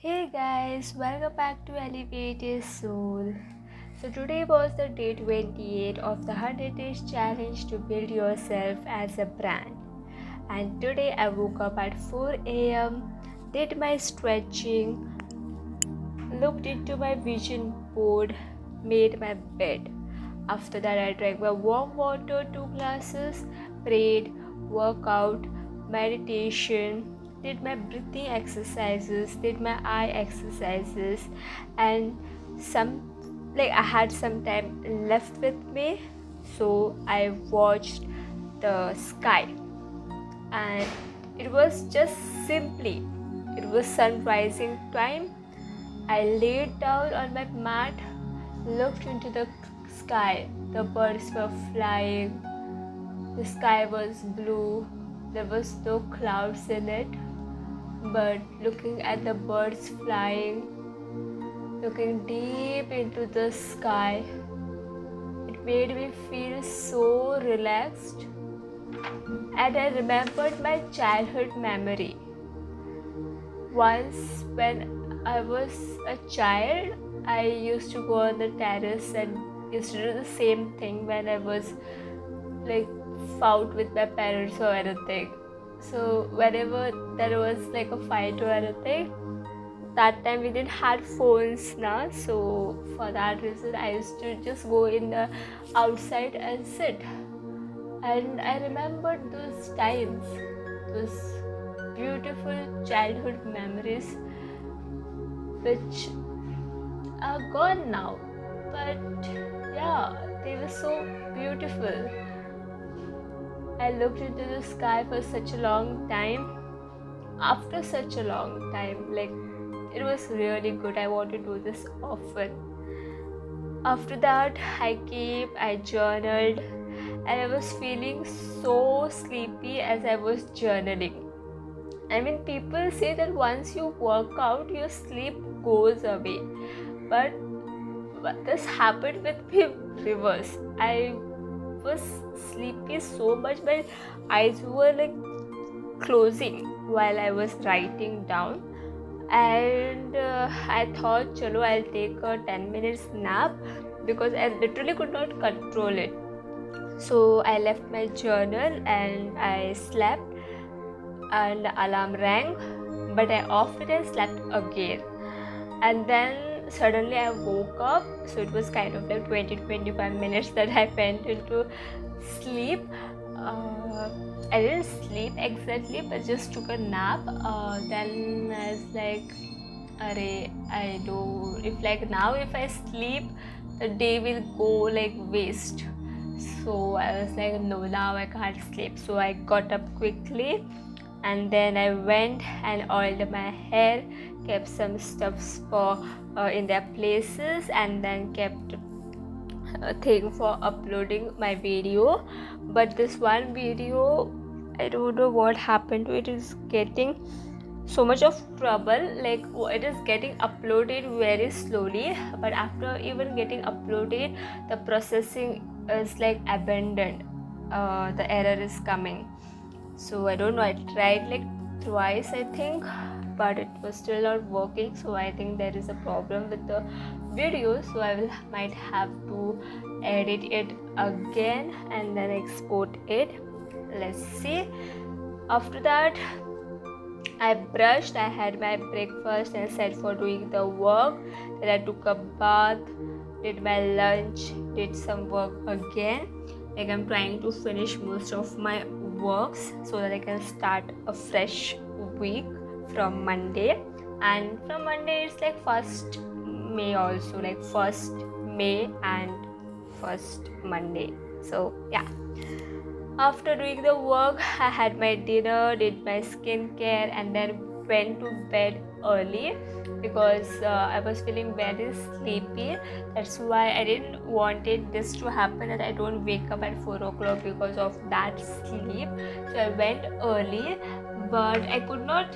Hey guys, welcome back to Alleviated Soul. So today was the day 28 of the 100 days challenge to build yourself as a brand. And today I woke up at 4 a.m., did my stretching, looked into my vision board, made my bed. After that I drank my warm water 2 glasses, prayed, workout, meditation, did my breathing exercises, did my eye exercises, and I had some time left with me, so I watched the sky, and it was just simply, it was sun rising time. I laid down on my mat, looked into the sky. The birds were flying. The sky was blue. There was no clouds in it. But looking at the birds flying, looking deep into the sky, it made me feel so relaxed. And I remembered my childhood memory. Once when I was a child, I used to go on the terrace and used to do the same thing when I was like fought with my parents or anything. So whenever there was like a fight or anything, that time we didn't have phones now. So for that reason, I used to just go in the outside and sit. And I remembered those times, those beautiful childhood memories which are gone now, but yeah, they were so beautiful. I looked into the sky for such a long time. After such a long time, like, it was really good. I want to do this often. After that, I journaled, and I was feeling so sleepy as I was journaling. I mean, people say that once you work out, your sleep goes away. But this happened with me reverse. I was sleepy so much, my eyes were like closing while I was writing down. And I thought, chalo, I'll take a 10 minutes nap because I literally could not control it. So I left my journal and I slept, and the alarm rang, but I offed it and slept again. And then suddenly I woke up, so it was kind of like 20-25 minutes that I went into sleep. I didn't sleep exactly, but just took a nap. Then I was like, I do, if I sleep, the day will go like waste. So I was like, no, now I can't sleep. So I got up quickly, and then I went and oiled my hair, kept some stuffs for in their places, and then kept a thing for uploading my video. But this one video, I don't know what happened to it, is getting so much of trouble. Like, it is getting uploaded very slowly, but after even getting uploaded, the processing is like abandoned. The error is coming. So I don't know, I tried like twice, I think, but it was still not working. So I think there is a problem with the video, so I might have to edit it again and then export it. Let's see. After that, I brushed, I had my breakfast and set for doing the work. Then I took a bath, did my lunch, did some work again. Like, I'm trying to finish most of my works so that I can start a fresh week from Monday. And from Monday it's like 1st May also, like 1st May and 1st Monday. So yeah. After doing the work, I had my dinner, did my skincare, and then went to bed early because I was feeling very sleepy. That's why I didn't wanted this to happen, that I don't wake up at 4 o'clock because of that sleep. So I went early, but I could not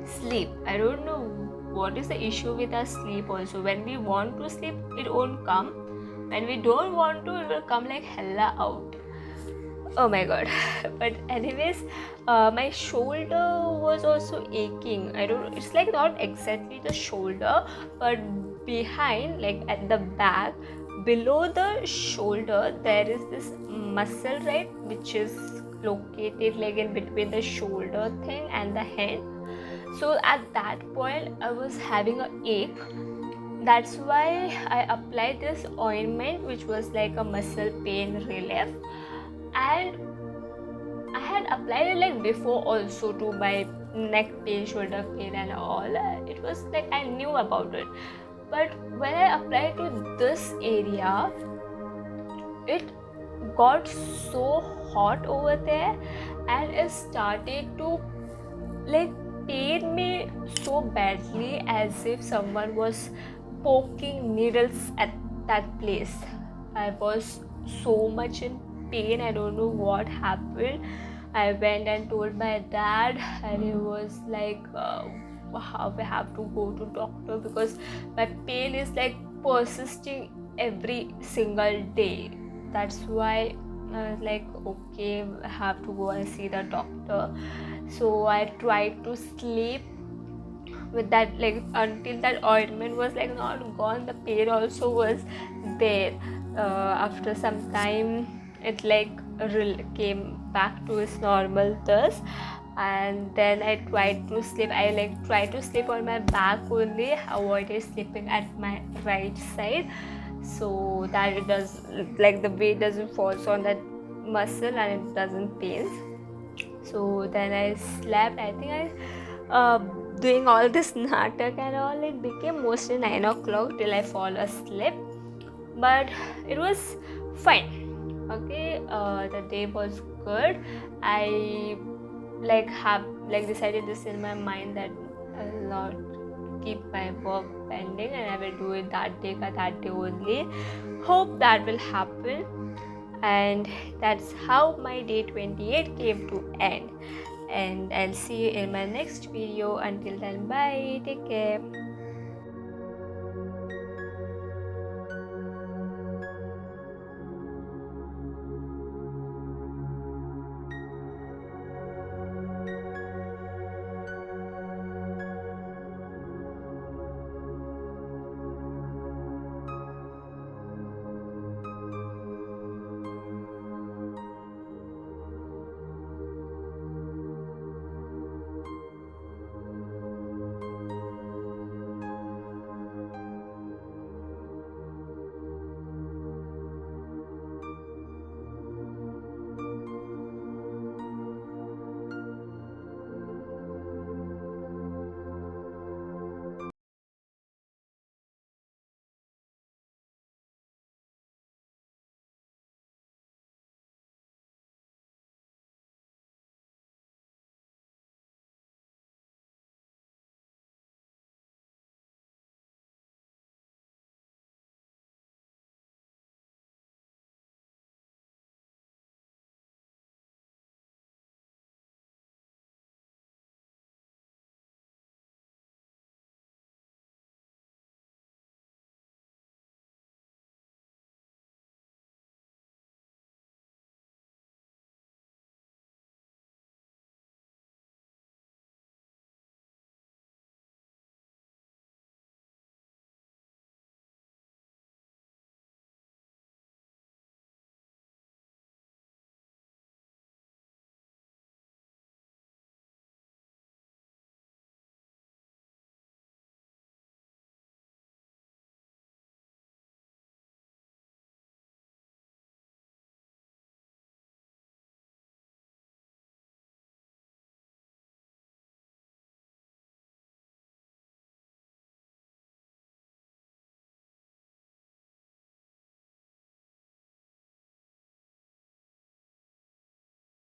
sleep. I don't know what is the issue with our sleep also. When we want to sleep, it won't come. When we don't want to, it will come like hella out. Oh my god. But anyways, my shoulder was also aching. I don't, it's like not exactly the shoulder, but behind, like at the back, below the shoulder, there is this muscle, right, which is located like in between the shoulder thing and the hand. So at that point I was having a ache. That's why I applied this ointment, which was like a muscle pain relief. And I had applied it like before also to my neck pain, shoulder pain and all. It was like I knew about it. But when I applied to this area, it got so hot over there, and it started to like pain me so badly, as if someone was poking needles at that place. I was so much in pain. I don't know what happened. I went and told my dad, and he was like, how we have to go to doctor, because my pain is like persisting every single day. That's why I was like, okay, I have to go and see the doctor. So I tried to sleep with that, like until that ointment was like not gone. The pain also was there. After some time, it like came back to its normal thus. And then I tried to sleep. I like tried to sleep on my back only, avoided sleeping at my right side, so that it does, like the weight doesn't fall on that muscle and it doesn't pain. So then I slept. I think doing all this natak and all, it became mostly 9 o'clock till I fall asleep. But it was fine. Okay, the day was good. I decided this in my mind that I'll not keep my work pending and I will do it that day only. Hope that will happen. And that's how my day 28 came to end. And I'll see you in my next video. Until then, bye, take care.